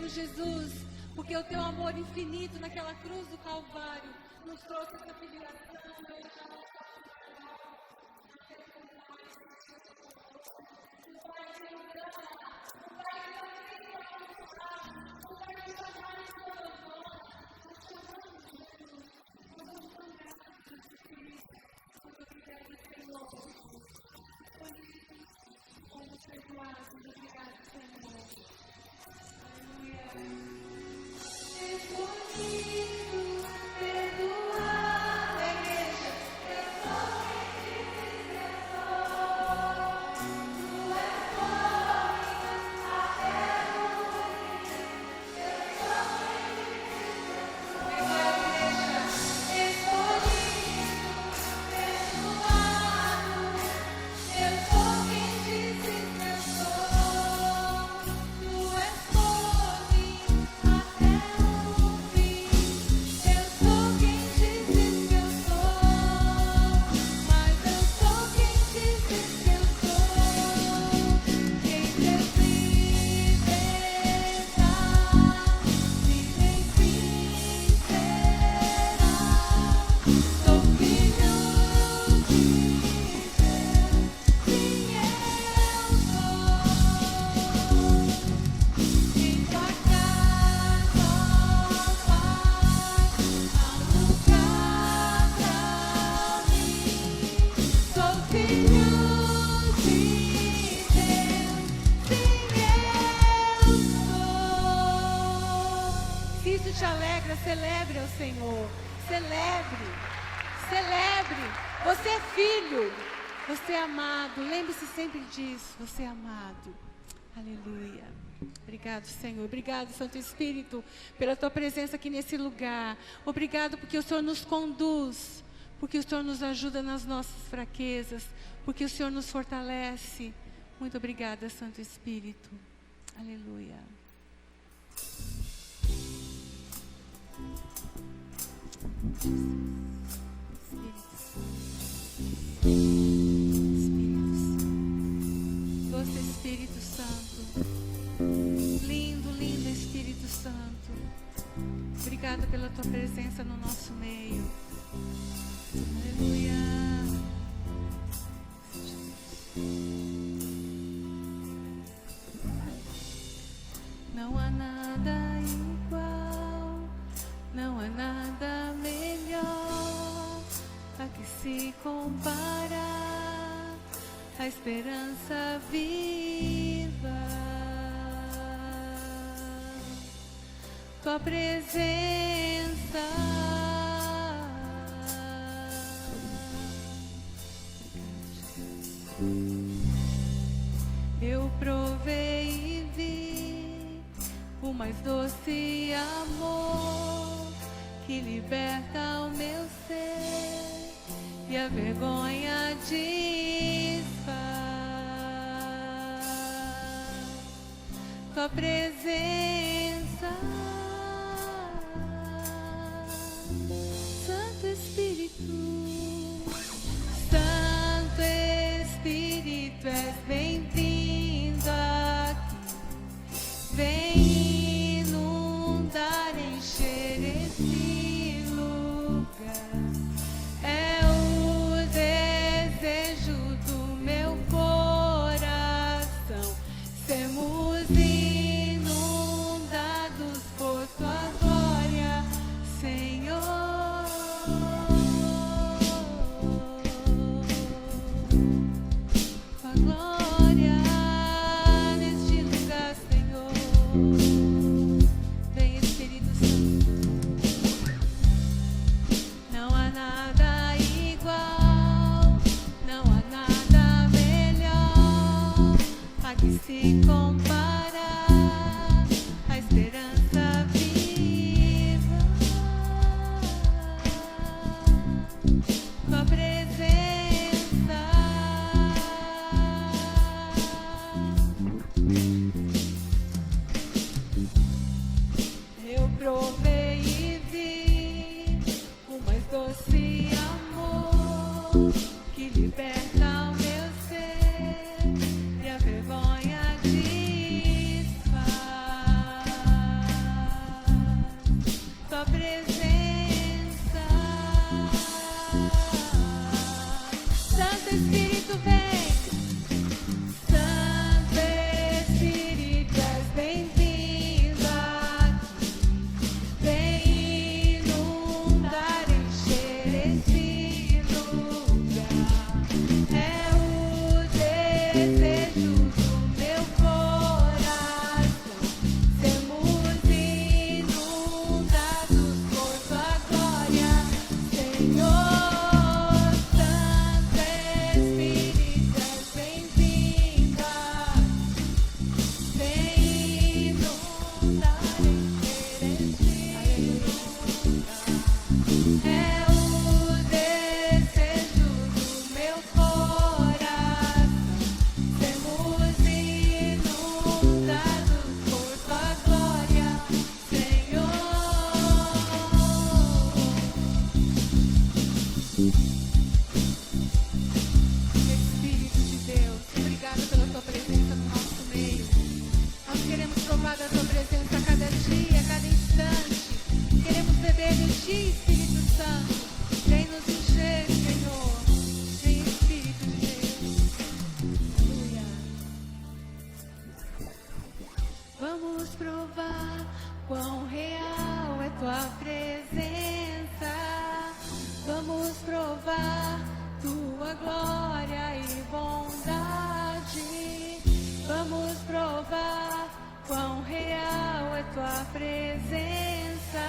agradecemos, Jesus, porque o teu amor infinito naquela cruz do Calvário nos trouxe essa filiação. Celebre ao Senhor, celebre, você é filho, você é amado, lembre-se sempre disso, você é amado, aleluia. Obrigado, Senhor, obrigado, Santo Espírito, pela tua presença aqui nesse lugar, obrigado porque o Senhor nos conduz, porque o Senhor nos ajuda nas nossas fraquezas, porque o Senhor nos fortalece. Muito obrigada, Santo Espírito, aleluia. Doce Espírito Santo, lindo, lindo Espírito Santo, obrigada pela tua presença no nosso meio, aleluia. Não há nada igual, não há nada melhor a que se compara a esperança viva. Tua presença eu provei e vi o mais doce amor que liberta o meu ser e a vergonha desfaz. Tua presença, Santo Espírito, Santo Espírito, és bem-vindo aqui. Vem inundar, encher esse lugar. É o desejo do meu coração. Sermos inundados por tua glória, Senhor. Tua glória neste lugar, Senhor. Vem, Espírito Santo. Não há nada igual, não há nada melhor a que se compara a esperança viva. Tua presença eu provei e vi o mais doce amor que liberta o meu ser e a vergonha desfaz. Santo Espírito vem. Santo Espírito és bem-vindo aqui. Vem inundar, encher esse lugar. É o desejo do meu coração. Sermos inundados por tua glória, Senhor. Santo Espírito és bem-vindo aqui. Vem inundar, encher esse lugar. É o desejo do meu coração. Sermos inundados por tua glória, Senhor. Espírito de Deus, obrigado pela tua presença no nosso meio. Nós queremos provar da tua presença a cada dia, a cada instante. Queremos beber de ti, Espírito Santo. Vem nos encher, Senhor. Vem, Espírito de Deus. Aleluia. Vamos provar quão real é tua presença. Vamos provar tua glória e bondade. Vamos provar quão real é tua presença.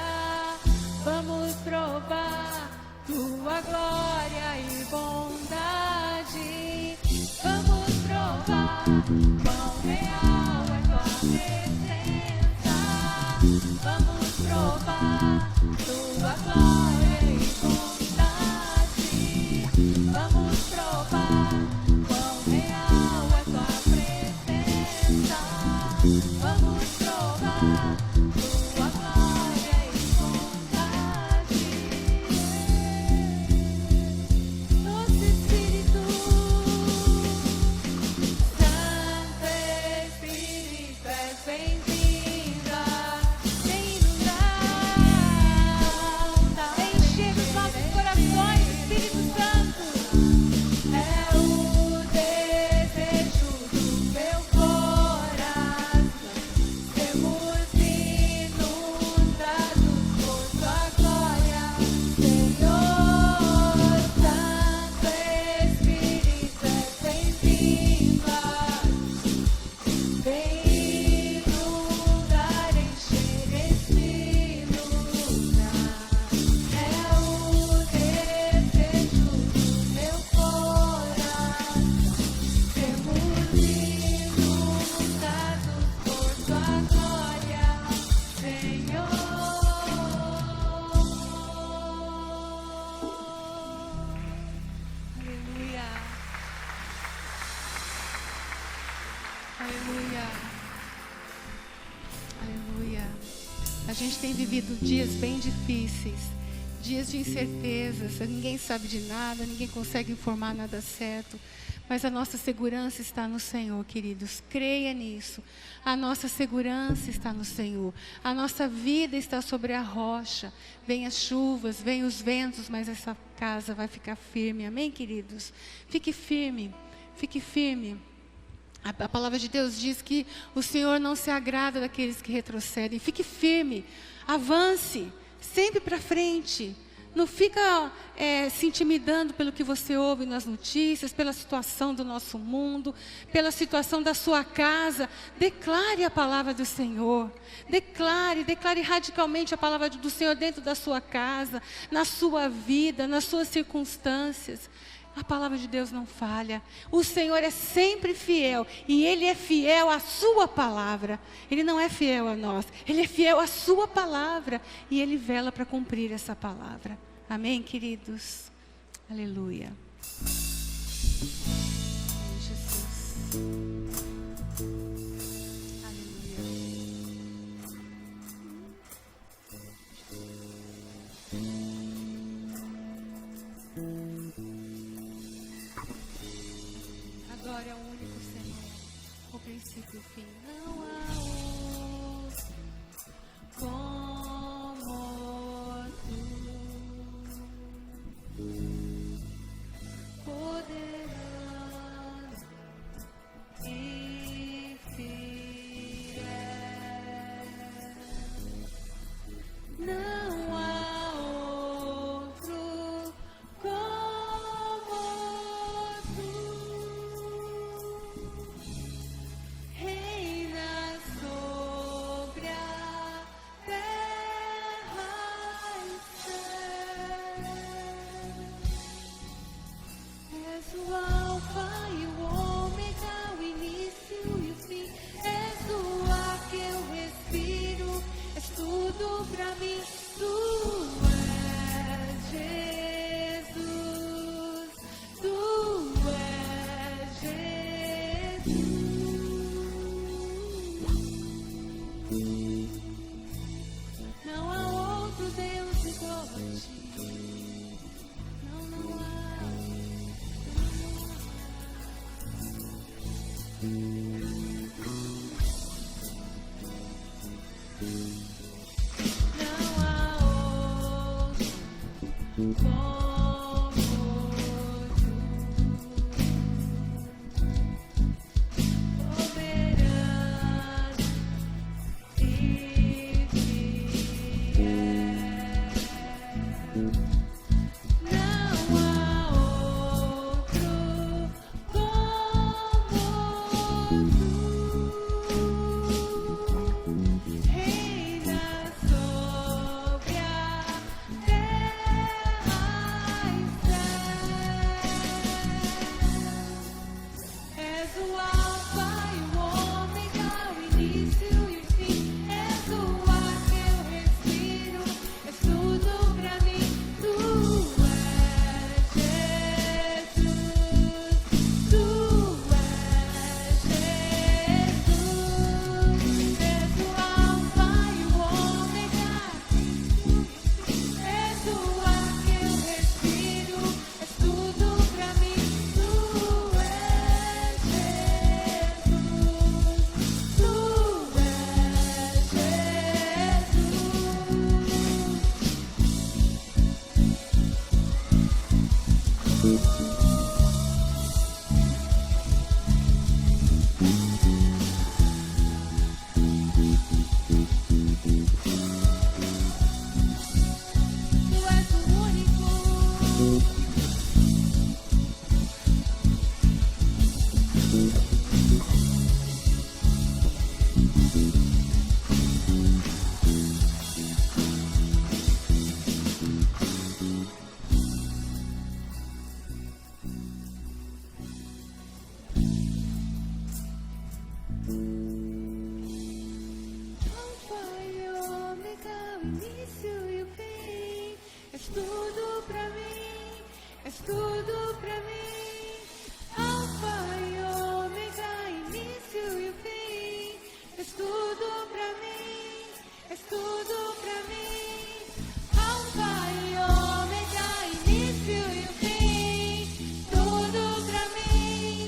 Vamos provar tua glória e bondade. Vamos provar quão real é tua presença. Vamos provar tua glória e bondade. Vamos provar quão real é tua presença. Vamos provar tua glória e bondade. Nosso Espírito Santo Espírito és bem-vinda. Vem inundar, encher os nossos corações, Espírito Santo. É o desejo do meu coração. Sermos inundados por tua glória, Senhor. Santo Espírito és bem-vindo aqui. Vem inundar, encher esse lugar. É o desejo do meu coração. Sermos inundados por tua glória, Senhor. Aleluia. Aleluia. Aleluia. A gente tem vivido dias bem difíceis, dias de incertezas, ninguém sabe de nada, ninguém consegue informar nada certo. Mas a nossa segurança está no Senhor, queridos. Creia nisso. A nossa segurança está no Senhor. A nossa vida está sobre a rocha. Vem as chuvas, vem os ventos, mas essa casa vai ficar firme. Amém, queridos? Fique firme. Fique firme. A palavra de Deus diz que o Senhor não se agrada daqueles que retrocedem. Fique firme. Avance. Sempre para frente. Não fica se intimidando pelo que você ouve nas notícias, pela situação do nosso mundo, pela situação da sua casa. Declare a palavra do Senhor. Declare radicalmente a palavra do Senhor dentro da sua casa, na sua vida, nas suas circunstâncias. A palavra de Deus não falha. O Senhor é sempre fiel. E Ele é fiel à sua palavra. Ele não é fiel a nós. Ele é fiel à sua palavra. E Ele vela para cumprir essa palavra. Amém, queridos? Aleluia. Amém, Jesus. Glória ao único Senhor, o princípio e o fim. Não há outro como tu. poderoso e fiel. Não há outro como tu. Reina sobre a terra e céu. És o Alfa e o Ômega, o início e o fim. És o ar que eu respiro, és tudo pra mim. Tu és Jesus, tu és Jesus. Não há outro Deus igual a ti. Não há. Não há outro como tu, soberano e fiel. Não há outro como tu. Reina sobre a terra e céu. És o Alfa e o Ômega, o início e o fim. És o ar que eu respiro, és tudo pra mim. Tu és Jesus, tu és Jesus. És o Alfa e o Ômega, és o ar que eu respiro, és tudo pra mim. Tu és Jesus, tu és Jesus. Tu és o único. Alfa e Ômega, o início e o fim. És tudo pra mim, és tudo pra mim. Alfa e Ômega, início e o fim. És tudo pra mim, és tudo pra mim. Alfa e Ômega, início e o fim. Tudo pra mim,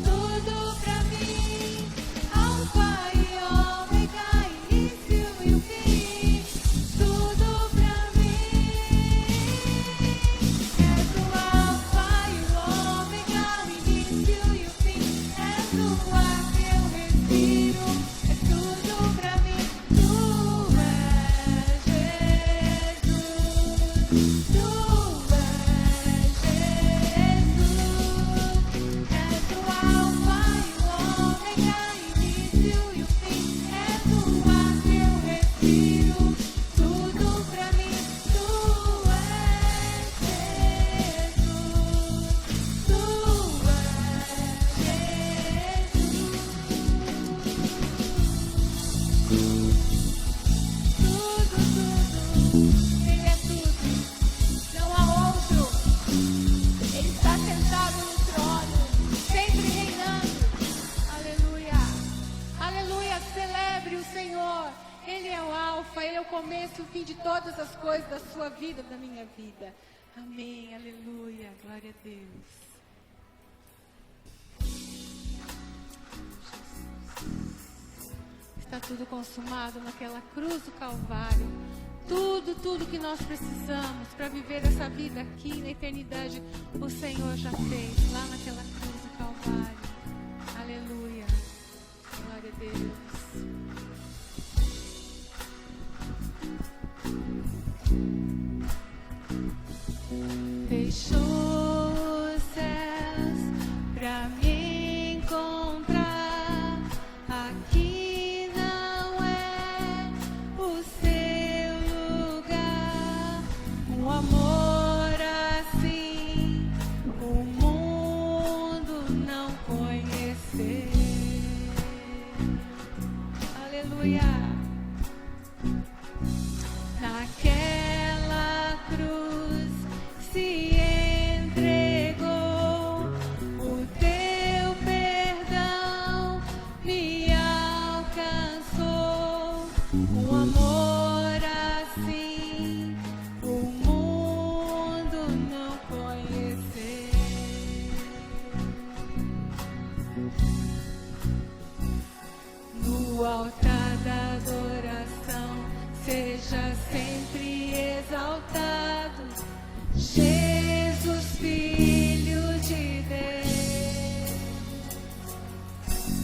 tudo pra mim. Alfa e Ômega, início e o fim. Tudo pra mim. És o Alfa e o Ômega, o início e o fim. És o ar que eu respiro, és tudo pra mim. Tu és Jesus, tu és Jesus. És o Alfa e o Ômega, início e o fim. És o ar que eu respiro, tudo pra mim. Tu és Jesus, tu és Jesus. Tudo, tudo. Ele é tudo. Não há outro. Ele está sentado no trono, sempre reinando. Aleluia. Aleluia. Celebre o Senhor. Ele é o Alfa, Ele é o começo e o fim de todas as coisas da sua vida, da minha vida. Amém. Aleluia. Glória a Deus. Está tudo consumado naquela cruz do Calvário. Tudo que nós precisamos para viver essa vida aqui na eternidade, o Senhor já fez lá naquela cruz do Calvário. Aleluia. Glória a Deus. Deixou os céus pra me encontrar. Aqui não é o seu lugar. Um amor assim o mundo não conheceu. Aleluia. Naquela cruz se entregou, o teu perdão me alcançou. Um amor assim o mundo não conheceu. No altar da adoração seja sempre exaltado, Jesus, Filho de Deus.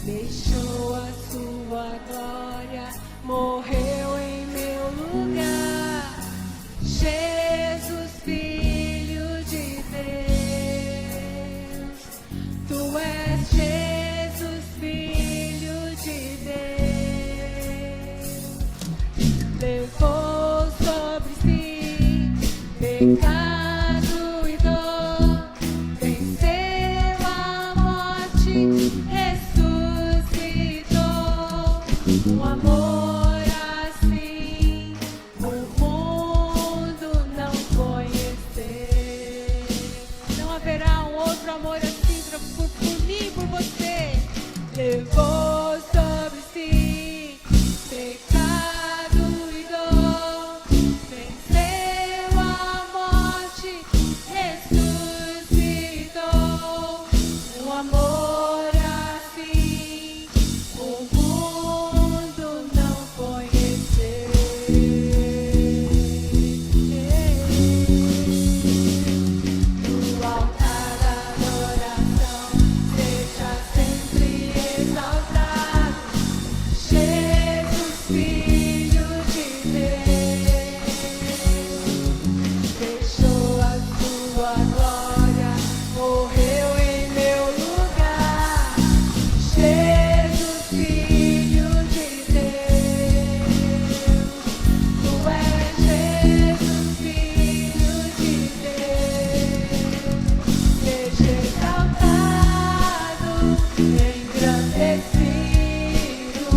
Deixou a sua glória, morreu em meu lugar. Jesus, Filho de Deus. Tu és Jesus, Filho de Deus. Levou sobre si pecado e dor, venceu a morte, ressuscitou. Um amor assim o mundo não conheceu. Não haverá um outro amor assim por mim e por você. Levou sobre si pecado e dor, venceu a morte, ressuscitou. Um amor assim o mundo não conheceu. No altar da adoração seja sempre exaltado, Jesus, Filho de Deus. Deixou a sua glória, morreu em meu lugar. Jesus, Filho de Deus. Tu és Jesus, Filho de Deus. Seja exaltado, engrandecido.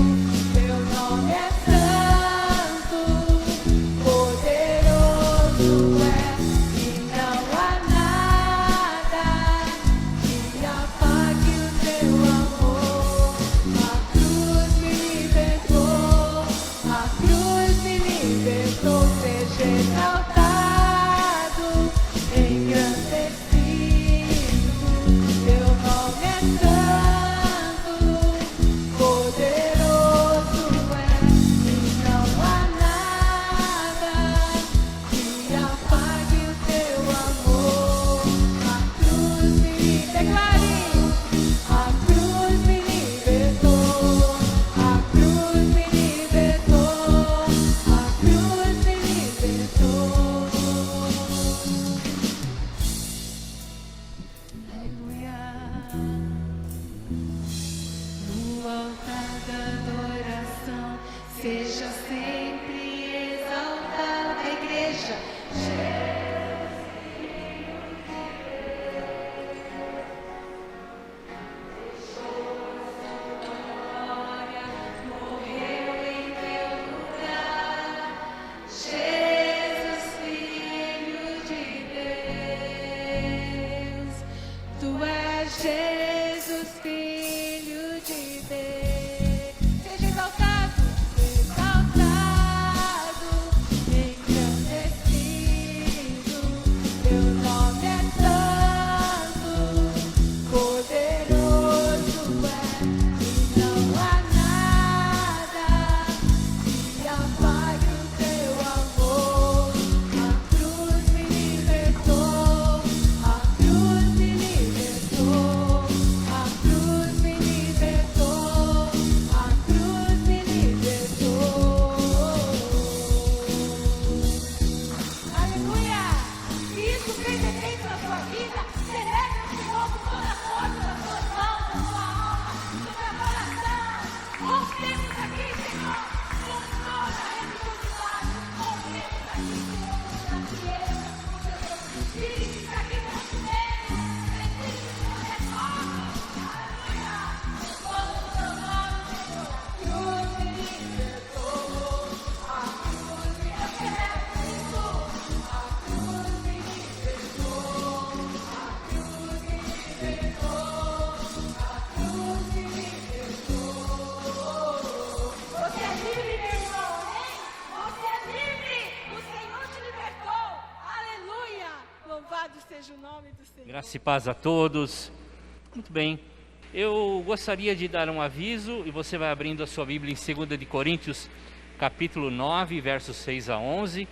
Teu nome é santo, poderoso é, e não há nada que apague o teu amor. A cruz me libertou, a cruz me libertou. Seja exaltado, engrandecido. Teu nome é santo, poderoso é, e não há nada que apague o teu amor. A cruz me declare, a cruz me libertou, a cruz me libertou, a cruz me libertou. Aleluia. No altar da adoração seja sempre exaltada a igreja. Glória, morreu em meu lugar. Jesus, Filho de Deus. Tu és Jesus, Filho de Deus. Seja exaltado, exaltado, engrandecido. Teu nome é santo, poderoso é, e não há nada que apague o teu amor. Seja o nome do Senhor. Graça e paz a todos. Muito bem. Eu gostaria de dar um aviso, e você vai abrindo a sua Bíblia em 2 de Coríntios, capítulo 9, versos 6 a 11.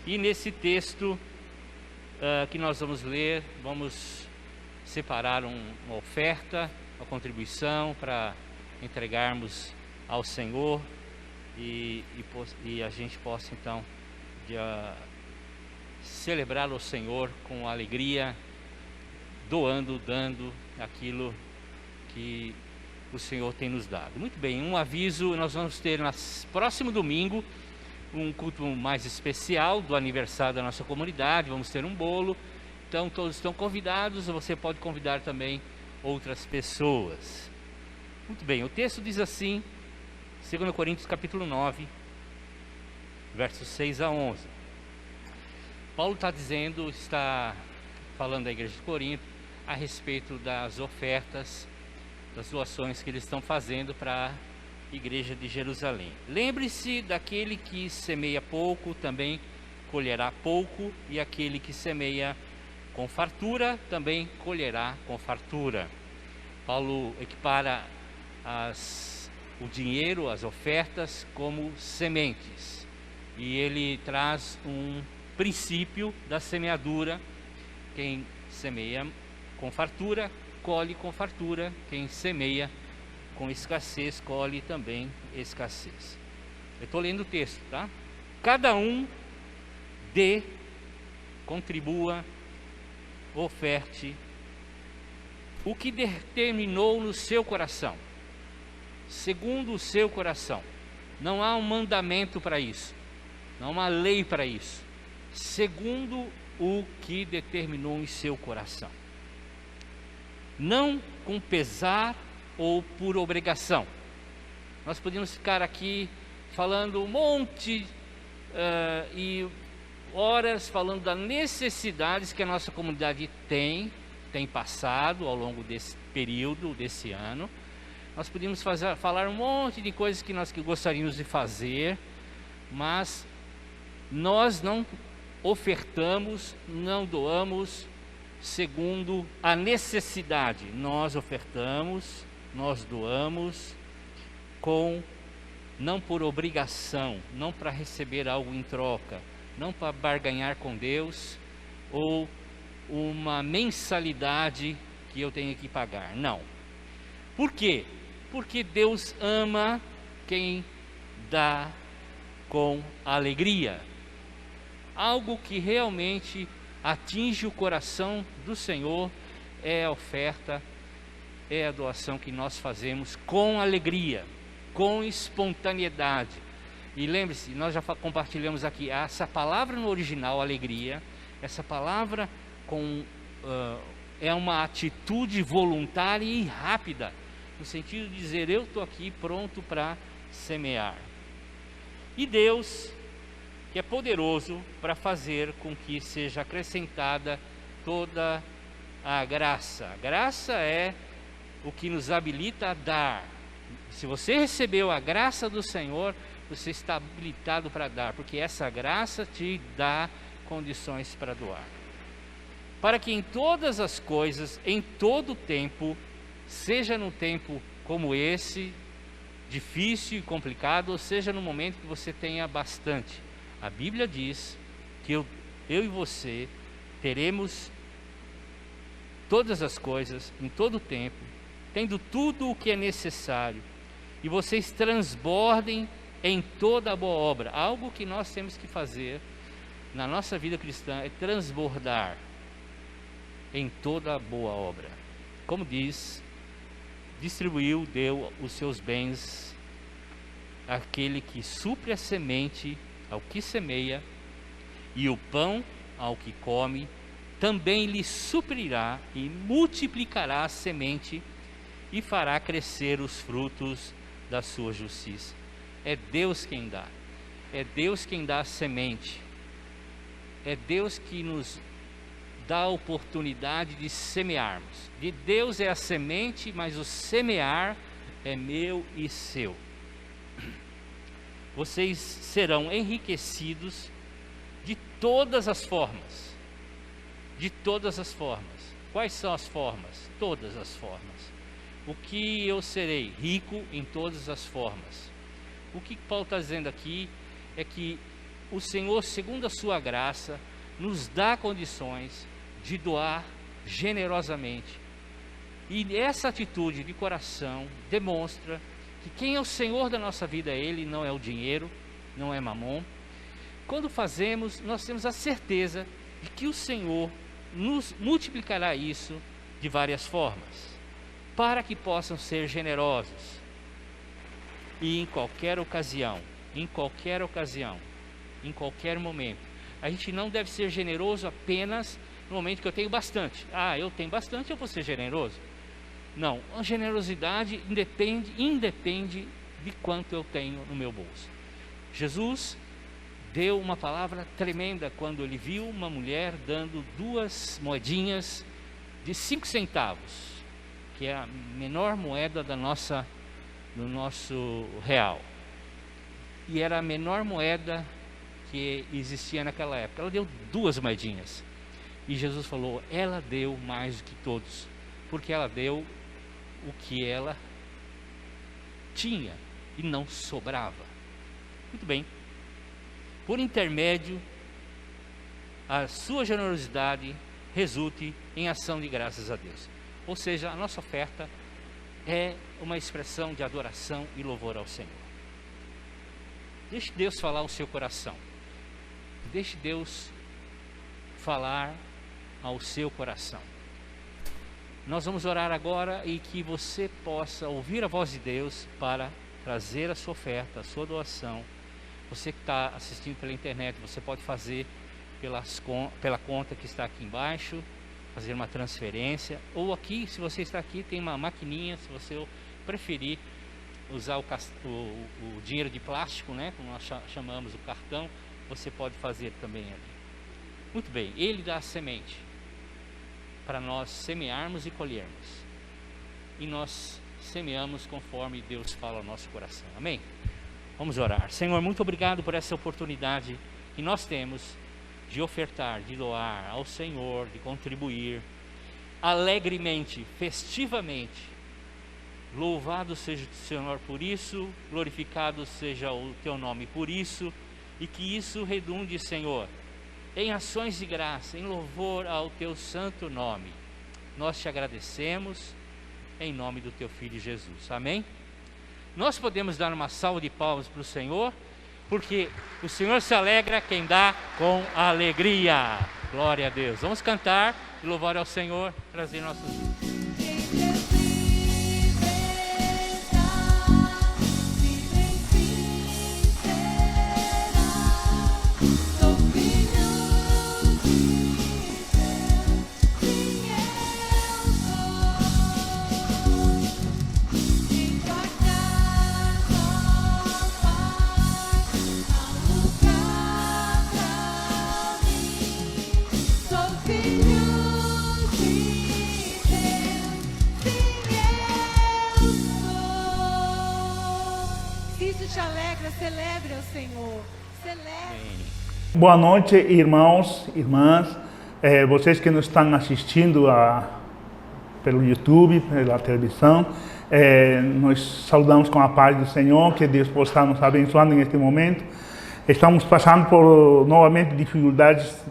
E nesse texto que nós vamos ler, vamos separar uma oferta, uma contribuição para entregarmos ao Senhor e a gente possa então celebrar o Senhor com alegria, dando aquilo que o Senhor tem nos dado. Muito bem, um aviso: nós vamos ter no próximo domingo um culto mais especial do aniversário da nossa comunidade. Vamos ter um bolo, então todos estão convidados. Você pode convidar também outras pessoas. Muito bem, o texto diz assim, 2 Coríntios capítulo 9, versos 6 a 11. Paulo está falando à igreja de Corinto a respeito das ofertas, das doações que eles estão fazendo para a igreja de Jerusalém. Lembre-se daquele que semeia pouco, também colherá pouco, e aquele que semeia com fartura, também colherá com fartura. Paulo equipara o dinheiro, as ofertas, como sementes, e ele traz um princípio da semeadura. Quem semeia com fartura, colhe com fartura. Quem semeia com escassez, colhe também escassez. Eu estou lendo o texto, tá? Cada um dê, contribua, oferte o que determinou no seu coração, segundo o seu coração. Não há um mandamento para isso, não há uma lei para isso. Segundo o que determinou em seu coração, não com pesar ou por obrigação. Nós podemos ficar aqui falando um monte e horas falando das necessidades que a nossa comunidade tem passado ao longo desse período, desse ano. Nós podíamos falar um monte de coisas que nós gostaríamos de fazer, mas nós não ofertamos, não doamos segundo a necessidade. Nós ofertamos, nós doamos não por obrigação, não para receber algo em troca, não para barganhar com Deus ou uma mensalidade que eu tenho que pagar. Não. Por quê? Porque Deus ama quem dá com alegria. Algo que realmente atinge o coração do Senhor é a oferta, é a doação que nós fazemos com alegria, com espontaneidade. E lembre-se, nós já compartilhamos aqui, essa palavra no original, alegria, essa palavra é uma atitude voluntária e rápida, no sentido de dizer: eu estou aqui pronto para semear. E Deus, que é poderoso para fazer com que seja acrescentada toda a graça. A graça é o que nos habilita a dar. Se você recebeu a graça do Senhor, você está habilitado para dar, porque essa graça te dá condições para doar. Para que em todas as coisas, em todo o tempo, seja num tempo como esse, difícil e complicado, ou seja no momento que você tenha bastante, a Bíblia diz que eu e você teremos todas as coisas, em todo o tempo, tendo tudo o que é necessário, e vocês transbordem em toda a boa obra. Algo que nós temos que fazer na nossa vida cristã é transbordar em toda a boa obra. Como diz, distribuiu, deu os seus bens àquele que supre a semente ao que semeia, e o pão ao que come também lhe suprirá e multiplicará a semente e fará crescer os frutos da sua justiça. É Deus quem dá. É Deus quem dá a semente. É Deus que nos dá a oportunidade de semearmos. De Deus é a semente, mas o semear é meu e seu. Vocês serão enriquecidos de todas as formas. De todas as formas. Quais são as formas? Todas as formas. O que eu serei? Rico em todas as formas. O que Paulo está dizendo aqui é que o Senhor, segundo a sua graça, nos dá condições de doar generosamente. E essa atitude de coração demonstra que quem é o Senhor da nossa vida é Ele, não é o dinheiro, não é mamon. Quando fazemos, nós temos a certeza de que o Senhor nos multiplicará isso de várias formas, para que possam ser generosos. E em qualquer ocasião, em qualquer momento, a gente não deve ser generoso apenas no momento que eu tenho bastante. Eu tenho bastante, eu vou ser generoso. Não, a generosidade independe de quanto eu tenho no meu bolso. Jesus deu uma palavra tremenda quando ele viu uma mulher dando 2 moedinhas de 5 centavos, que é a menor moeda do nosso real. E era a menor moeda que existia naquela época. Ela deu 2 moedinhas. E Jesus falou, ela deu mais do que todos, porque ela deu o que ela tinha e não sobrava. Muito bem. Por intermédio, a sua generosidade resulte em ação de graças a Deus. Ou seja, a nossa oferta é uma expressão de adoração e louvor ao Senhor. Deixe Deus falar ao seu coração. Deixe Deus falar ao seu coração. Nós vamos orar agora e que você possa ouvir a voz de Deus para trazer a sua oferta, a sua doação. Você que está assistindo pela internet, você pode fazer pela conta que está aqui embaixo, fazer uma transferência, ou aqui, se você está aqui, tem uma maquininha, se você preferir usar o dinheiro de plástico, né, como nós chamamos o cartão, você pode fazer também ali. Muito bem, Ele dá a semente para nós semearmos e colhermos, e nós semeamos conforme Deus fala ao nosso coração. Amém? Vamos orar. Senhor, muito obrigado por essa oportunidade que nós temos de ofertar, de doar ao Senhor, de contribuir alegremente, festivamente. Louvado seja o Senhor por isso, glorificado seja o Teu nome por isso, e que isso redunde, Senhor, em ações de graça, em louvor ao Teu santo nome. Nós Te agradecemos em nome do Teu Filho Jesus. Amém? Nós podemos dar uma salva de palmas para o Senhor, porque o Senhor se alegra quem dá com alegria. Glória a Deus. Vamos cantar e louvar ao Senhor, trazer nossos vidas. Celebre ao Senhor. Celebre. Boa noite, irmãos, irmãs, vocês que nos estão assistindo pelo YouTube, pela televisão. Nós saudamos com a paz do Senhor, que Deus possa estar nos abençoando neste momento. Estamos passando por novamente dificuldades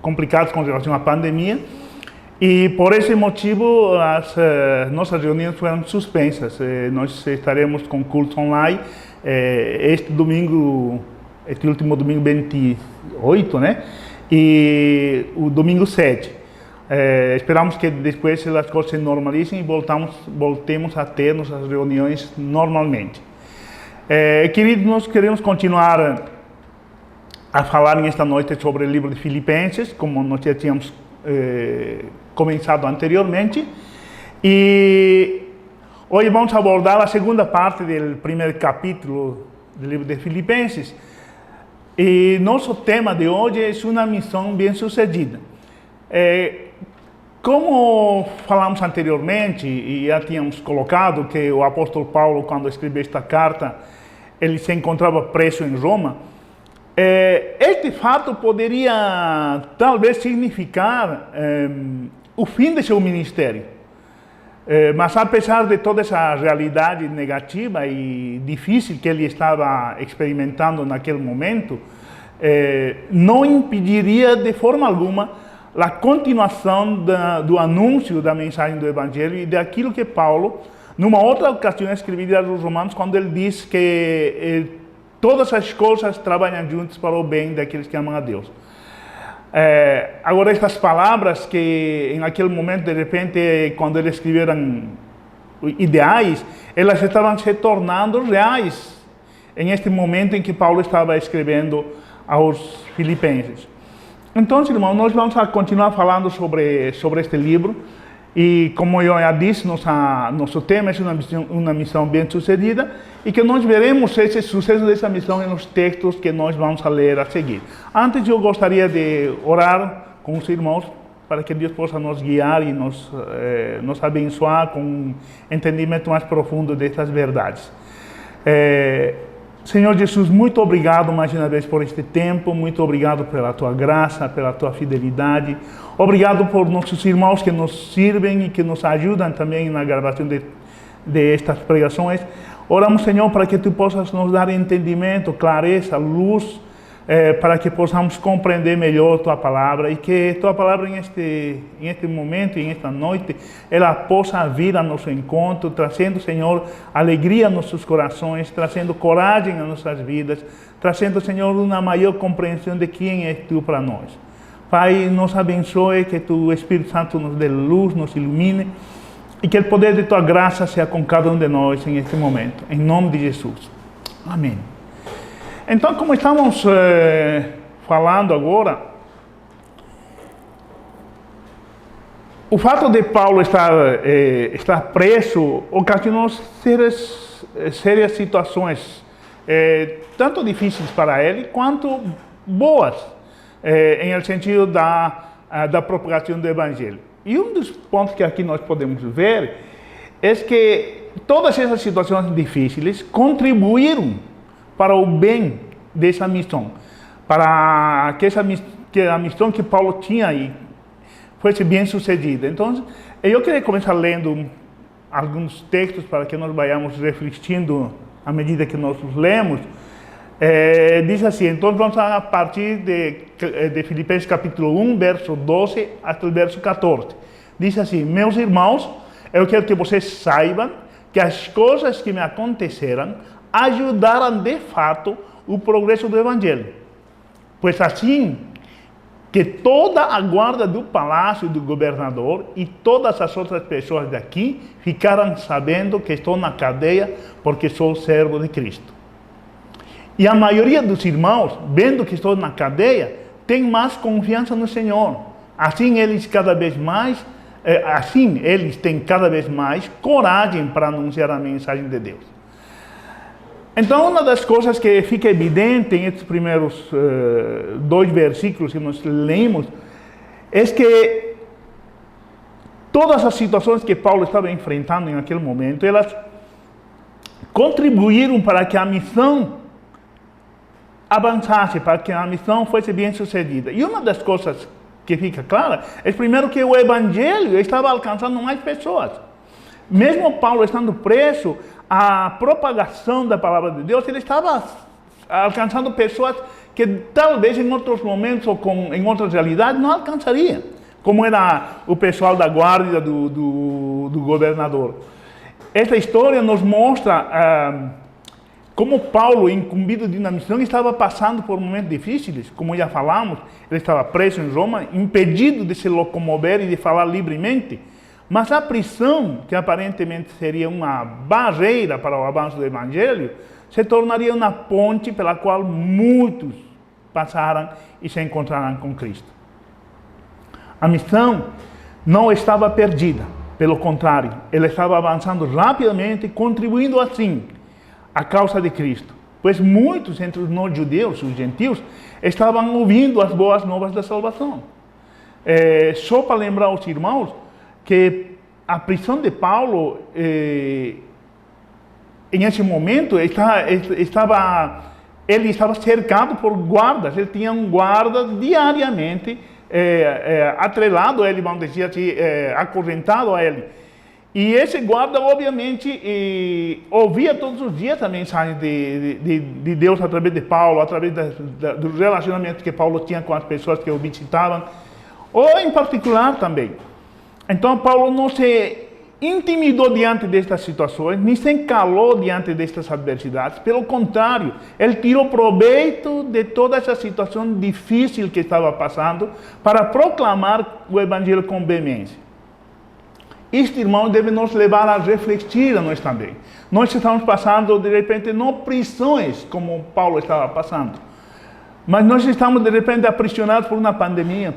complicadas com relação à pandemia. E por esse motivo as nossas reuniões foram suspensas. Nós estaremos com cultos online este último domingo 28, né? E o domingo 7. Esperamos que depois as coisas se normalizem e voltemos a ter nossas reuniões normalmente. Queridos, nós queremos continuar a falar nesta noite sobre o livro de Filipenses, como nós já tínhamos começado anteriormente. E hoje vamos abordar a segunda parte do primeiro capítulo do livro de Filipenses. E nosso tema de hoje é uma missão bem-sucedida. Como falamos anteriormente, e já tínhamos colocado que o apóstolo Paulo, quando escreveu esta carta, ele se encontrava preso em Roma, este fato poderia talvez significar o fim de seu ministério. Mas apesar de toda essa realidade negativa e difícil que ele estava experimentando naquele momento, não impediria de forma alguma a continuação do anúncio da mensagem do Evangelho e daquilo que Paulo, numa outra ocasião, escreveu aos Romanos, quando ele diz que todas as coisas trabalham juntas para o bem daqueles que amam a Deus. Agora, estas palavras que, em aquele momento, de repente, quando eles escreveram ideais, elas estavam se tornando reais em este momento em que Paulo estava escrevendo aos Filipenses. Então, irmãos, nós vamos continuar falando sobre este livro. E, como eu já disse, nosso tema é uma missão bem-sucedida e que nós veremos esse sucesso dessa missão nos textos que nós vamos ler a seguir. Antes, eu gostaria de orar com os irmãos para que Deus possa nos guiar e nos abençoar com um entendimento mais profundo destas verdades. Senhor Jesus, muito obrigado mais uma vez por este tempo, muito obrigado pela Tua graça, pela Tua fidelidade. Obrigado por nossos irmãos que nos servem e que nos ajudam também na gravação de estas pregações. Oramos, Senhor, para que Tu possas nos dar entendimento, clareza, luz, para que possamos compreender melhor Tua palavra e que Tua palavra em este momento, em esta noite, ela possa vir a nosso encontro, trazendo, Senhor, alegria a nossos corações, trazendo coragem a nossas vidas, trazendo, Senhor, uma maior compreensão de quem és Tu para nós. Pai, nos abençoe, que Tu, Espírito Santo, nos dê luz, nos ilumine e que o poder de Tua graça seja com cada um de nós em este momento. Em nome de Jesus. Amém. Então, como estamos falando agora, o fato de Paulo estar preso ocasionou sérias situações, tanto difíceis para ele, quanto boas, em el sentido da propagação do Evangelho. E um dos pontos que aqui nós podemos ver é que todas essas situações difíceis contribuíram para o bem dessa missão, para que a missão que Paulo tinha aí fosse bem sucedida. Então, eu queria começar lendo alguns textos para que nós vayamos refletindo à medida que nós os lemos. Diz assim, então vamos a partir de Filipenses capítulo 1, verso 12 até o verso 14. Diz assim: meus irmãos, eu quero que vocês saibam que as coisas que me aconteceram ajudaram de fato o progresso do Evangelho. Pois assim que toda a guarda do palácio do governador e todas as outras pessoas daqui ficaram sabendo que estou na cadeia porque sou servo de Cristo. E a maioria dos irmãos, vendo que estou na cadeia, tem mais confiança no Senhor. Assim eles têm cada vez mais coragem para anunciar a mensagem de Deus. Então, uma das coisas que fica evidente em estes primeiros 2 versículos que nós lemos é que todas as situações que Paulo estava enfrentando naquele momento, elas contribuíram para que a missão avançasse, para que a missão fosse bem sucedida. E uma das coisas que fica clara é, primeiro, que o Evangelho estava alcançando mais pessoas. Mesmo Paulo estando preso, a propagação da palavra de Deus, ele estava alcançando pessoas que talvez em outros momentos ou em outras realidades não alcançaria, como era o pessoal da guarda do governador. Esta história nos mostra como Paulo, incumbido de uma missão, estava passando por momentos difíceis, como já falamos, ele estava preso em Roma, impedido de se locomover e de falar livremente. Mas a prisão, que aparentemente seria uma barreira para o avanço do Evangelho, se tornaria uma ponte pela qual muitos passaram e se encontraram com Cristo. A missão não estava perdida, pelo contrário, ela estava avançando rapidamente, contribuindo assim à causa de Cristo, pois muitos entre os não-judeus, os gentios, estavam ouvindo as boas novas da salvação. Só para lembrar aos irmãos que a prisão de Paulo, em esse momento, ele estava cercado por guardas, ele tinha um guarda diariamente atrelado a ele, vamos dizer assim, acorrentado a ele. E esse guarda, obviamente, ouvia todos os dias a mensagem de Deus através de Paulo, através dos relacionamentos que Paulo tinha com as pessoas que o visitavam, ou em particular também. Então, Paulo não se intimidou diante destas situações, nem se calou diante destas adversidades. Pelo contrário, ele tirou proveito de toda essa situação difícil que estava passando para proclamar o Evangelho com veemência. Isto, irmãos, deve nos levar a refletir a nós também. Nós estamos passando, de repente, não prisões como Paulo estava passando, mas nós estamos, de repente, aprisionados por uma pandemia.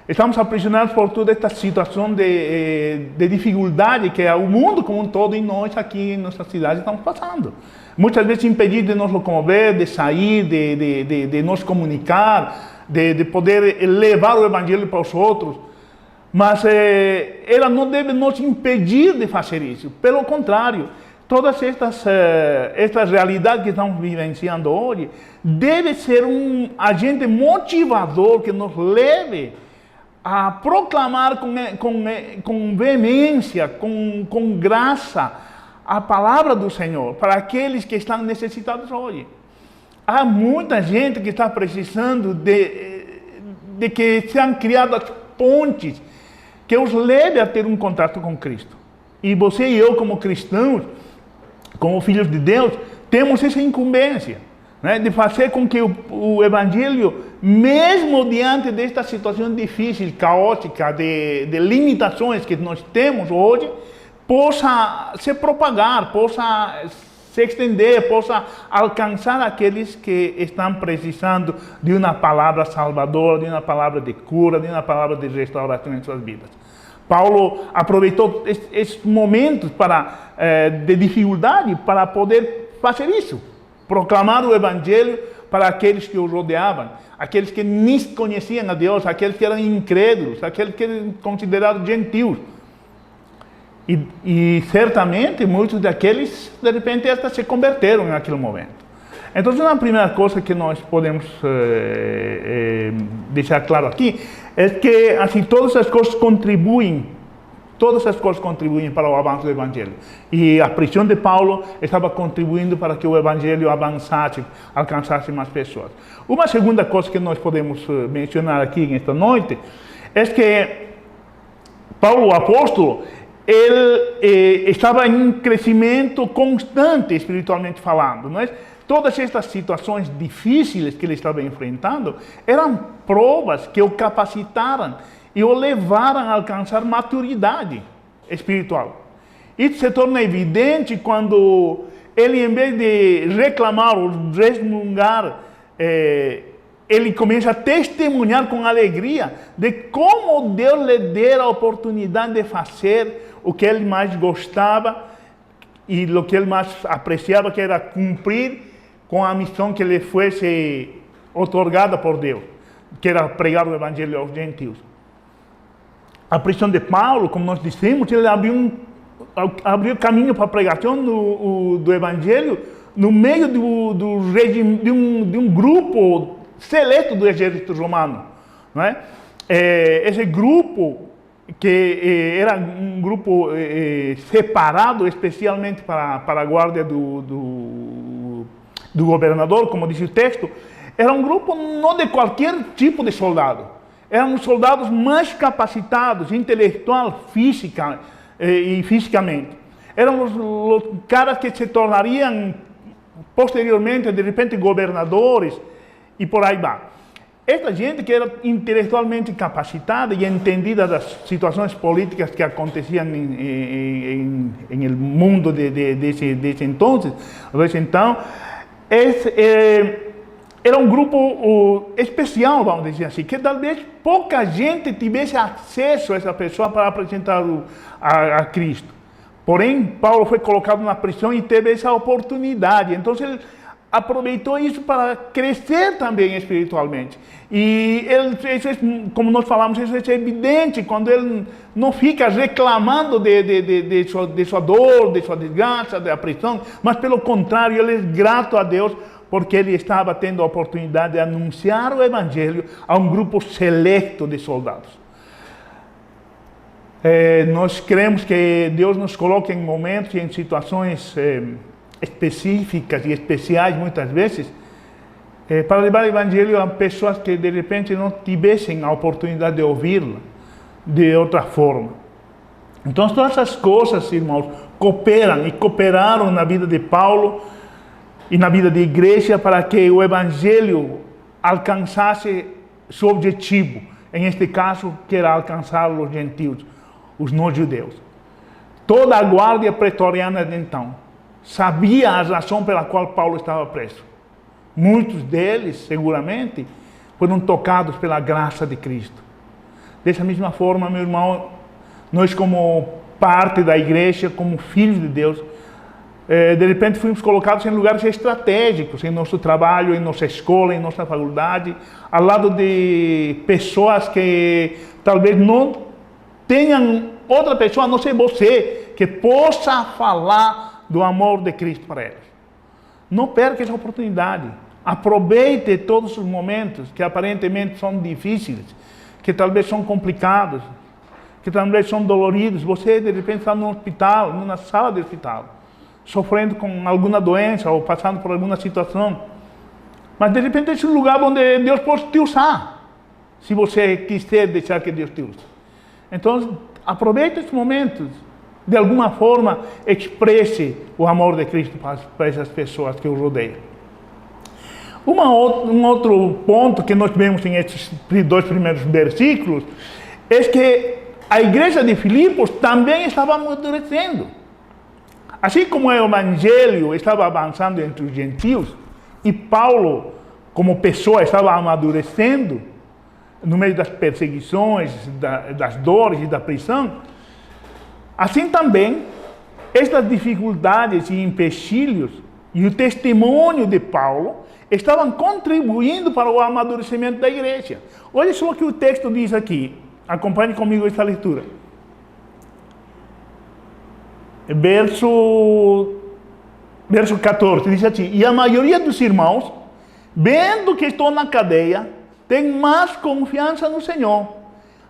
Estamos aprisionados por toda esta situação de dificuldade que o mundo como um todo e nós aqui em nossa cidade estamos passando. Muitas vezes impedidos de nos locomover, de sair, de nos comunicar, de poder levar o Evangelho para os outros. Mas ela não deve nos impedir de fazer isso. Pelo contrário, todas estas realidades que estamos vivenciando hoje devem ser um agente motivador que nos leve a proclamar com veemência, com graça, a palavra do Senhor para aqueles que estão necessitados hoje. Há muita gente que está precisando de que sejam criadas pontes que os leve a ter um contato com Cristo. E você e eu, como cristãos, como filhos de Deus, temos essa incumbência, né, de fazer com que o Evangelho, mesmo diante desta situação difícil, caótica, de limitações que nós temos hoje, possa se propagar, possa se estender, possa alcançar aqueles que estão precisando de uma palavra salvadora, de uma palavra de cura, de uma palavra de restauração em suas vidas. Paulo aproveitou esses momentos de dificuldade para poder fazer isso, proclamar o Evangelho para aqueles que o rodeavam, aqueles que nem conheciam a Deus, aqueles que eram incrédulos, aqueles que eram considerados gentios. E certamente muitos daqueles, de repente, até se converteram naquele momento. Então, uma primeira coisa que nós podemos deixar claro aqui é que assim, todas as coisas contribuem para o avanço do Evangelho. E a prisão de Paulo estava contribuindo para que o Evangelho avançasse, alcançasse mais pessoas. Uma segunda coisa que nós podemos mencionar aqui nesta noite é que Paulo, o apóstolo, ele estava em crescimento constante, espiritualmente falando, não é? Todas estas situações difíceis que ele estava enfrentando eram provas que o capacitaram e o levaram a alcançar maturidade espiritual. Isso se torna evidente quando ele, em vez de reclamar ou resmungar, ele começa a testemunhar com alegria de como Deus lhe dera a oportunidade de fazer o que ele mais gostava e o que ele mais apreciava, que era cumprir com a missão que lhe fosse otorgada por Deus, que era pregar o Evangelho aos gentios. A prisão de Paulo, como nós dissemos, ele abriu caminho para a pregação do Evangelho no meio de um grupo seleto do exército romano, não é? Esse grupo que era um grupo separado especialmente para a guarda do governador, como diz o texto, era um grupo não de qualquer tipo de soldado. Eram os soldados mais capacitados, intelectual, física e fisicamente. Eram os caras que se tornariam posteriormente, de repente, governadores e por aí vai. Esta gente que era intelectualmente capacitada e entendida das situações políticas que aconteciam em el mundo desse então, era um grupo especial, vamos dizer assim, que talvez pouca gente tivesse acesso a essa pessoa para apresentar a Cristo. Porém, Paulo foi colocado na prisão e teve essa oportunidade. Então, ele aproveitou isso para crescer também espiritualmente. E isso é, como nós falamos, isso é evidente quando ele não fica reclamando de sua dor, de sua desgraça, da prisão, mas pelo contrário, ele é grato a Deus porque ele estava tendo a oportunidade de anunciar o Evangelho a um grupo seleto de soldados. Nós cremos que Deus nos coloca em momentos e em situações específicas e especiais, muitas vezes, para levar o Evangelho a pessoas que de repente não tivessem a oportunidade de ouvi-lo de outra forma. Então, todas essas coisas, irmãos, cooperam e cooperaram na vida de Paulo e na vida da igreja para que o Evangelho alcançasse seu objetivo. Em este caso, que era alcançar os gentios, os não-judeus. Toda a guarda pretoriana de então sabia a razão pela qual Paulo estava preso. Muitos deles, seguramente, foram tocados pela graça de Cristo. Dessa mesma forma, meu irmão, nós como parte da igreja, como filhos de Deus, de repente fomos colocados em lugares estratégicos, em nosso trabalho, em nossa escola, em nossa faculdade, ao lado de pessoas que talvez não tenham outra pessoa, a não ser você, que possa falar do amor de Cristo para eles. Não perca essa oportunidade. Aproveite todos os momentos que aparentemente são difíceis, que talvez são complicados, que talvez são doloridos. Você, de repente, está no hospital, numa sala de hospital, sofrendo com alguma doença ou passando por alguma situação. Mas, de repente, esse é um lugar onde Deus pode te usar, se você quiser deixar que Deus te use. Então, aproveite esses momentos. De alguma forma, expresse o amor de Cristo para essas pessoas que o rodeiam. Um outro ponto que nós vemos em esses 2 primeiros versículos é que a igreja de Filipos também estava amadurecendo. Assim como o Evangelho estava avançando entre os gentios e Paulo, como pessoa, estava amadurecendo no meio das perseguições, das dores e da prisão, assim também, estas dificuldades e empecilhos e o testemunho de Paulo estavam contribuindo para o amadurecimento da igreja. Olha só o que o texto diz aqui. Acompanhe comigo esta leitura. Verso 14, diz assim: e a maioria dos irmãos, vendo que estou na cadeia, tem mais confiança no Senhor.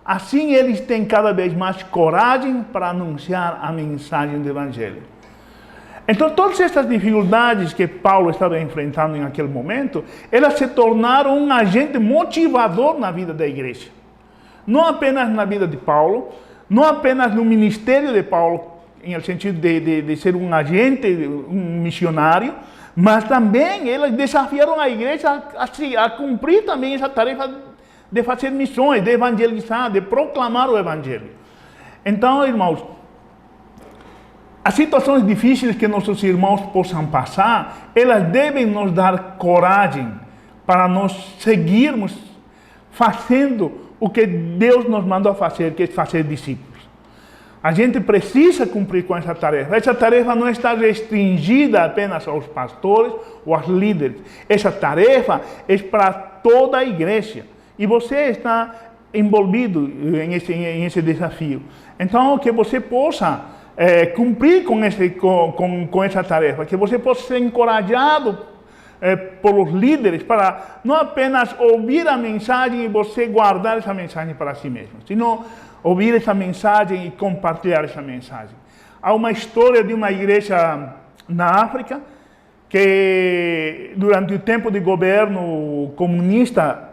Assim eles têm cada vez mais coragem para anunciar a mensagem do Evangelho. Então, todas essas dificuldades que Paulo estava enfrentando naquele momento, elas se tornaram um agente motivador na vida da igreja. Não apenas na vida de Paulo, não apenas no ministério de Paulo, em sentido de ser um agente, um missionário, mas também elas desafiaram a igreja a cumprir também essa tarefa de fazer missões, de evangelizar, de proclamar o Evangelho. Então, irmãos, as situações difíceis que nossos irmãos possam passar, elas devem nos dar coragem para nós seguirmos fazendo o que Deus nos mandou fazer, que é fazer discípulos. A gente precisa cumprir com essa tarefa. Essa tarefa não está restringida apenas aos pastores ou aos líderes. Essa tarefa é para toda a igreja. E você está envolvido em esse desafio. Então, que você possa cumprir com essa tarefa, que você possa ser encorajado pelos líderes para não apenas ouvir a mensagem e você guardar essa mensagem para si mesmo, sino ouvir essa mensagem e compartilhar essa mensagem. Há uma história de uma igreja na África que, durante o tempo de governo comunista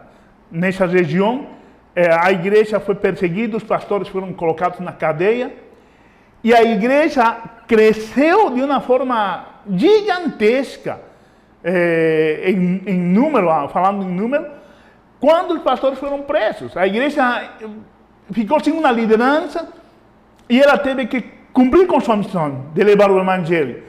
nessa região, a igreja foi perseguida, os pastores foram colocados na cadeia, e a igreja cresceu de uma forma gigantesca, em número, falando em número, quando os pastores foram presos. A igreja ficou sem uma liderança e ela teve que cumprir com sua missão de levar o Evangelho.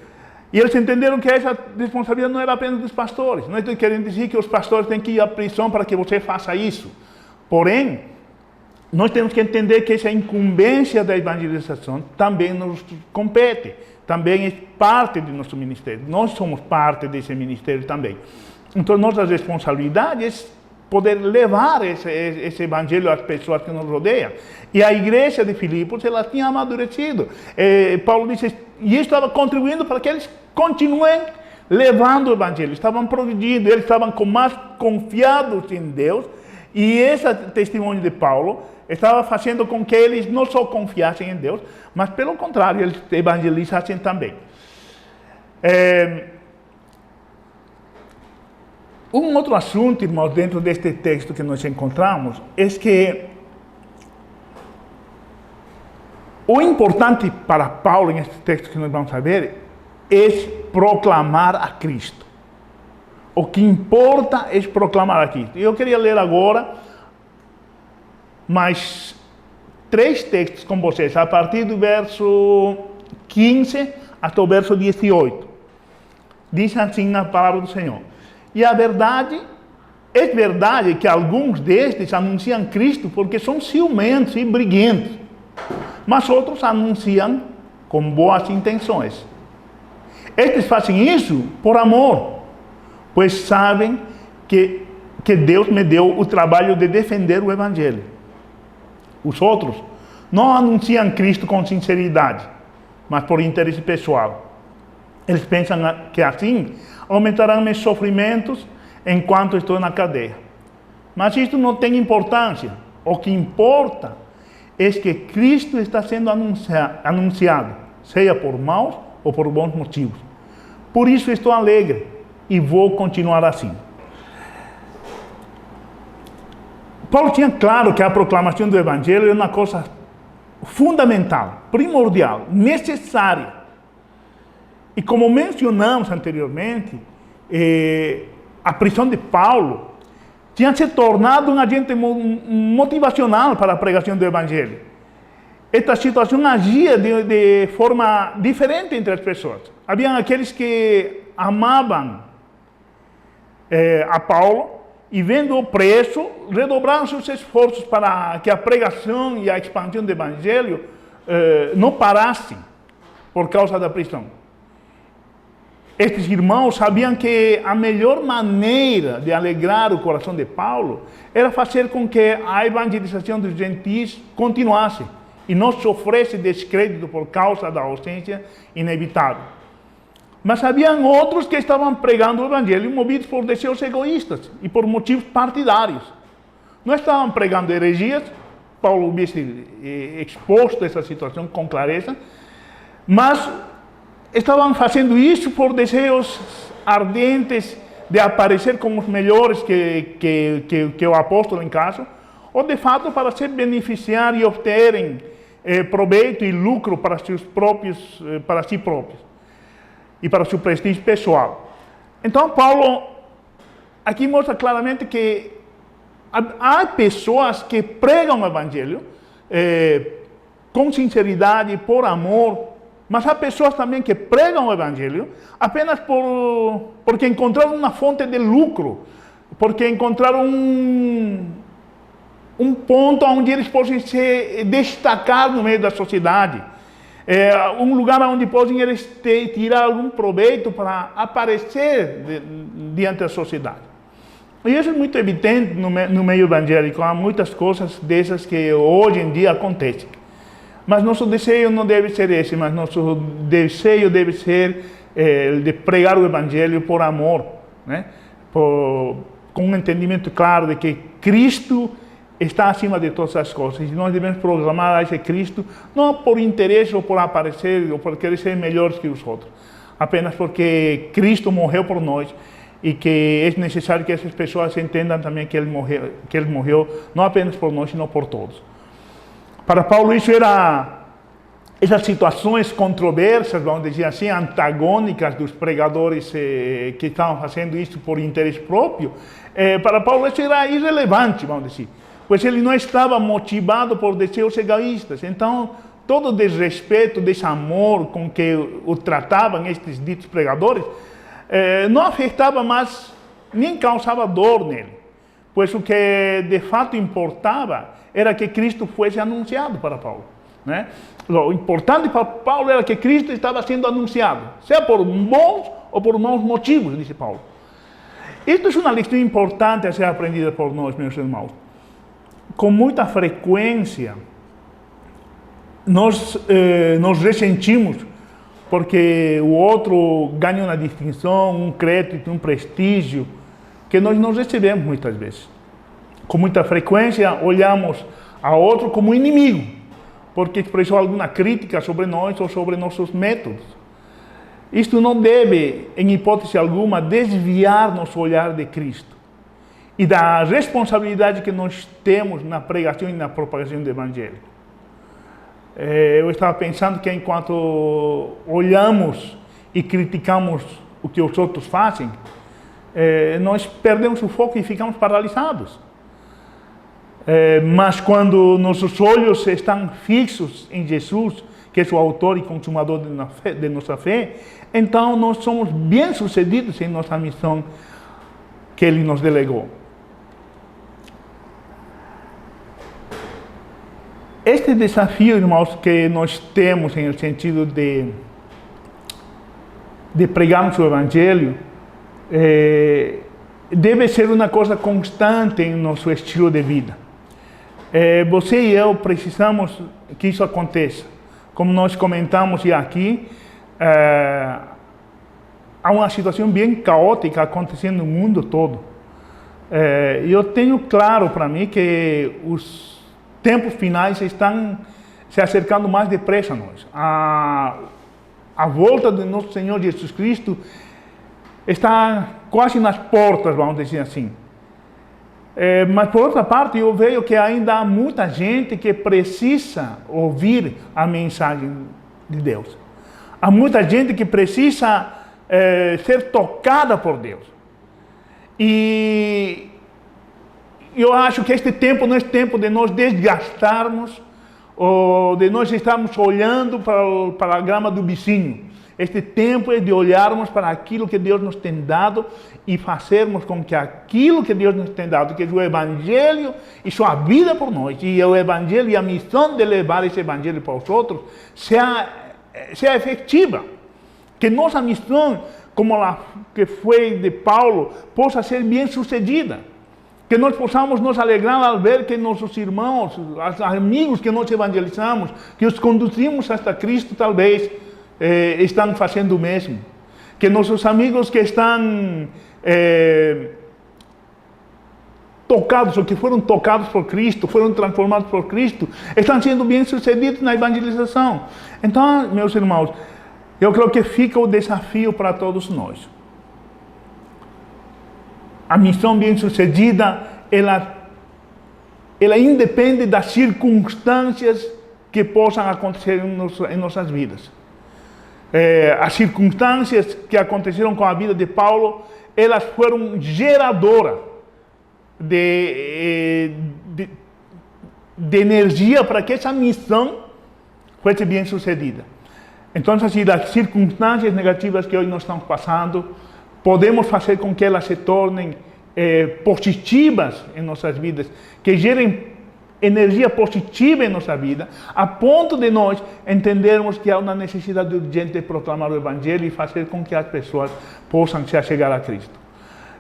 E eles entenderam que essa responsabilidade não era apenas dos pastores. Não estou querendo dizer que os pastores têm que ir à prisão para que você faça isso. Porém, nós temos que entender que essa incumbência da evangelização também nos compete. Também é parte do nosso ministério. Nós somos parte desse ministério também. Então, nossa responsabilidade é poder levar esse evangelho às pessoas que nos rodeiam. E a igreja de Filipos, ela tinha amadurecido. Paulo disse, e estava contribuindo para que eles continuem levando o evangelho. Estavam progredindo, eles estavam mais confiados em Deus. E esse testemunho de Paulo estava fazendo com que eles não só confiassem em Deus, mas pelo contrário, eles evangelizassem também. Um outro assunto, irmãos, dentro deste texto que nós encontramos, é que o importante para Paulo, neste texto que nós vamos ver, é proclamar a Cristo. O que importa é proclamar a Cristo. Eu queria ler agora mais 3 textos com vocês, a partir do verso 15 até o verso 18. Diz assim na palavra do Senhor. E a verdade, é verdade que alguns destes anunciam Cristo porque são ciumentos e briguentos, mas outros anunciam com boas intenções. Estes fazem isso por amor, pois sabem que Deus me deu o trabalho de defender o Evangelho. Os outros não anunciam Cristo com sinceridade, mas por interesse pessoal. Eles pensam que assim aumentarão meus sofrimentos enquanto estou na cadeia. Mas isto não tem importância. O que importa é que Cristo está sendo anunciado, seja por maus ou por bons motivos. Por isso estou alegre e vou continuar assim. Paulo tinha claro que a proclamação do Evangelho é uma coisa fundamental, primordial, necessária. E como mencionamos anteriormente, a prisão de Paulo tinha se tornado um agente motivacional para a pregação do Evangelho. Esta situação agia de forma diferente entre as pessoas. Havia aqueles que amavam a Paulo e, vendo-o preso, redobraram seus esforços para que a pregação e a expansão do Evangelho não parassem por causa da prisão. Estes irmãos sabiam que a melhor maneira de alegrar o coração de Paulo era fazer com que a evangelização dos gentios continuasse e não sofresse descrédito por causa da ausência inevitável. Mas haviam outros que estavam pregando o Evangelho movidos por desejos egoístas e por motivos partidários. Não estavam pregando heresias, Paulo havia exposto essa situação com clareza, mas estavam fazendo isso por desejos ardentes de aparecer como os melhores que o apóstolo em caso, ou de fato para se beneficiar e obterem proveito e lucro para si próprios e para seu prestígio pessoal. Então Paulo aqui mostra claramente que há pessoas que pregam o Evangelho com sinceridade, por amor, mas há pessoas também que pregam o Evangelho apenas porque encontraram uma fonte de lucro, porque encontraram um ponto onde eles podem se destacar no meio da sociedade, um lugar onde podem eles tirar algum proveito para aparecer diante da sociedade. E isso é muito evidente no meio evangélico. Há muitas coisas dessas que hoje em dia acontecem. Mas nosso desejo não deve ser esse, mas nosso desejo deve ser de pregar o Evangelho por amor, né? Com um entendimento claro de que Cristo está acima de todas as coisas. E nós devemos proclamar a esse Cristo, não por interesse ou por aparecer, ou por querer ser melhores que os outros, apenas porque Cristo morreu por nós e que é necessário que essas pessoas entendam também que Ele morreu não apenas por nós, sino por todos. Para Paulo isso era essas situações controversas, vamos dizer assim, antagônicas dos pregadores que estavam fazendo isso por interesse próprio, para Paulo isso era irrelevante, vamos dizer, pois ele não estava motivado por desejos egoístas. Então, todo o desrespeito, desamor com que o tratavam estes ditos pregadores, não afetava mais, nem causava dor nele. Pois o que de fato importava era que Cristo fosse anunciado para Paulo, né? O importante para Paulo era que Cristo estava sendo anunciado, seja por bons ou por maus motivos, disse Paulo. Isto é uma lição importante a ser aprendida por nós, meus irmãos. Com muita frequência, nós ressentimos porque o outro ganha uma distinção, um crédito, um prestígio que nós não recebemos muitas vezes. Com muita frequência, olhamos a outro como inimigo, porque expressou alguma crítica sobre nós ou sobre nossos métodos. Isto não deve, em hipótese alguma, desviar nosso olhar de Cristo e da responsabilidade que nós temos na pregação e na propagação do Evangelho. Eu estava pensando que enquanto olhamos e criticamos o que os outros fazem, nós perdemos o foco e ficamos paralisados. Mas quando nossos olhos estão fixos em Jesus, que é o autor e consumador de nossa fé, então nós somos bem-sucedidos em nossa missão que Ele nos delegou. Este desafio, irmãos, que nós temos em sentido de pregarmos o Evangelho, deve ser uma coisa constante em nosso estilo de vida. Você e eu precisamos que isso aconteça. Como nós comentamos aqui, há uma situação bem caótica acontecendo no mundo todo. Eu tenho claro para mim que os tempos finais estão se acercando mais depressa a nós. A volta do nosso Senhor Jesus Cristo está quase nas portas, vamos dizer assim. Mas, por outra parte, eu vejo que ainda há muita gente que precisa ouvir a mensagem de Deus. Há muita gente que precisa ser tocada por Deus. E eu acho que este tempo não é tempo de nós desgastarmos ou de nós estarmos olhando para a grama do vizinho. Este tempo é de olharmos para aquilo que Deus nos tem dado e fazermos com que aquilo que Deus nos tem dado, que é o Evangelho e sua vida por nós, e o Evangelho e a missão de levar esse Evangelho para os outros, seja efetiva. Que nossa missão, como a que foi de Paulo, possa ser bem sucedida. Que nós possamos nos alegrar ao ver que nossos irmãos, os amigos que nós evangelizamos, que os conduzimos hasta Cristo, talvez, estão fazendo o mesmo. Que nossos amigos que estão tocados, ou que foram tocados por Cristo, foram transformados por Cristo, estão sendo bem-sucedidos na evangelização. Então, meus irmãos, eu creio que fica o desafio para todos nós. A missão bem-sucedida, ela independe das circunstâncias que possam acontecer em nossas vidas. As circunstâncias que aconteceram com a vida de Paulo, elas foram geradoras de energia para que essa missão fosse bem sucedida. Então, assim, das circunstâncias negativas que hoje nós estamos passando, podemos fazer com que elas se tornem positivas em nossas vidas, que gerem energia positiva em nossa vida, a ponto de nós entendermos que há uma necessidade urgente de proclamar o Evangelho e fazer com que as pessoas possam se achegar a Cristo.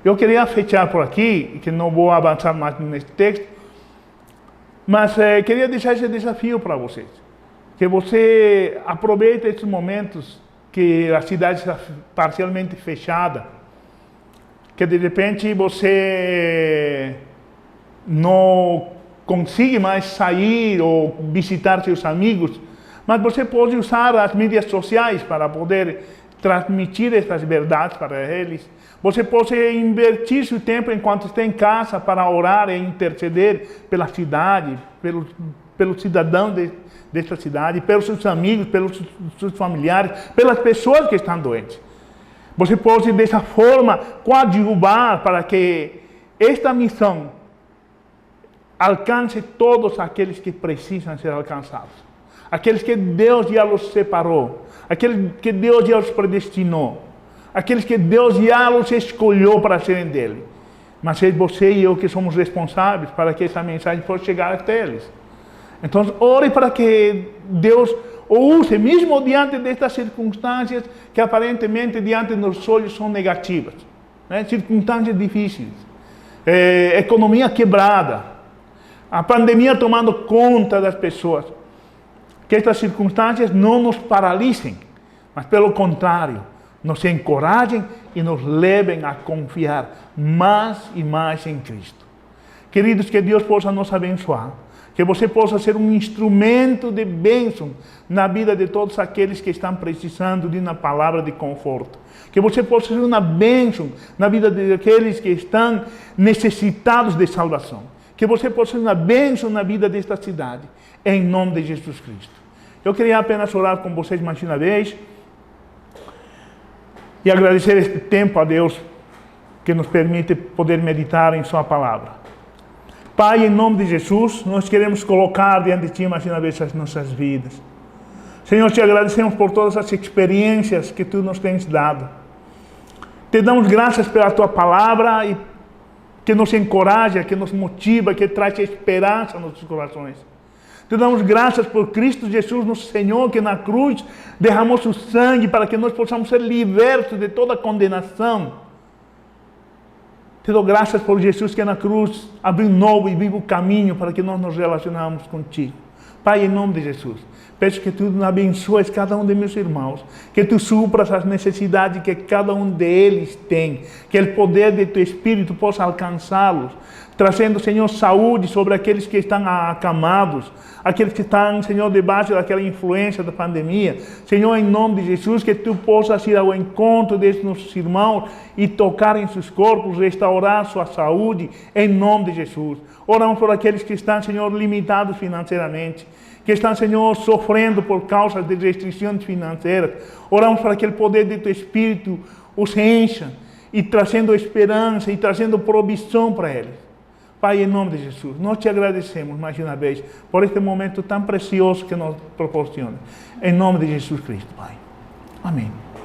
Eu queria fechar por aqui, que não vou avançar mais nesse texto, mas queria deixar esse desafio para vocês. Que você aproveite esses momentos que a cidade está parcialmente fechada, que de repente você não consiga mais sair ou visitar seus amigos, mas você pode usar as mídias sociais para poder transmitir essas verdades para eles. Você pode invertir seu tempo enquanto está em casa para orar e interceder pela cidade, pelos cidadãos desta cidade, pelos seus amigos, pelos seus familiares, pelas pessoas que estão doentes. Você pode, dessa forma, coadjuvar para que esta missão alcance todos aqueles que precisam ser alcançados. aqueles que Deus já os separou, aqueles que Deus já os predestinou, aqueles que Deus já os escolheu para serem dele. Mas é você e eu que somos responsáveis para que essa mensagem possa chegar até eles. Então, ore para que Deus o use, mesmo diante destas circunstâncias que aparentemente diante dos nossos olhos são negativas, né? Circunstâncias difíceis, economia quebrada, a pandemia tomando conta das pessoas. Que estas circunstâncias não nos paralisem, mas pelo contrário, nos encorajem e nos levem a confiar mais e mais em Cristo. Queridos, que Deus possa nos abençoar, que você possa ser um instrumento de bênção na vida de todos aqueles que estão precisando de uma palavra de conforto. Que você possa ser uma bênção na vida daqueles que estão necessitados de salvação. Que você possa ser uma bênção na vida desta cidade, em nome de Jesus Cristo. Eu queria apenas orar com vocês mais uma vez e agradecer este tempo a Deus que nos permite poder meditar em sua palavra. Pai, em nome de Jesus, nós queremos colocar diante de Ti mais uma vez as nossas vidas. Senhor, te agradecemos por todas as experiências que Tu nos tens dado. Te damos graças pela Tua palavra e que nos encoraja, que nos motiva, que traz esperança nos nossos corações. Te damos graças por Cristo Jesus, nosso Senhor, que na cruz derramou seu sangue para que nós possamos ser libertos de toda condenação. Te dou graças por Jesus que na cruz abriu um novo e vivo caminho para que nós nos relacionemos contigo. Pai, em nome de Jesus, peço que Tu abençoes cada um de meus irmãos, que Tu supras as necessidades que cada um deles tem, que o poder de Tu Espírito possa alcançá-los, trazendo, Senhor, saúde sobre aqueles que estão acamados, aqueles que estão, Senhor, debaixo daquela influência da pandemia. Senhor, em nome de Jesus, que Tu possas ir ao encontro desses nossos irmãos e tocar em seus corpos, restaurar sua saúde, em nome de Jesus. Oramos por aqueles que estão, Senhor, limitados financeiramente, que estão, Senhor, sofrendo por causa de restrições financeiras. Oramos para que o poder de Tu Espírito os encha e trazendo esperança e trazendo provisão para eles. Pai, em nome de Jesus, nós Te agradecemos mais uma vez por este momento tão precioso que nos proporciona. Em nome de Jesus Cristo, Pai. Amém.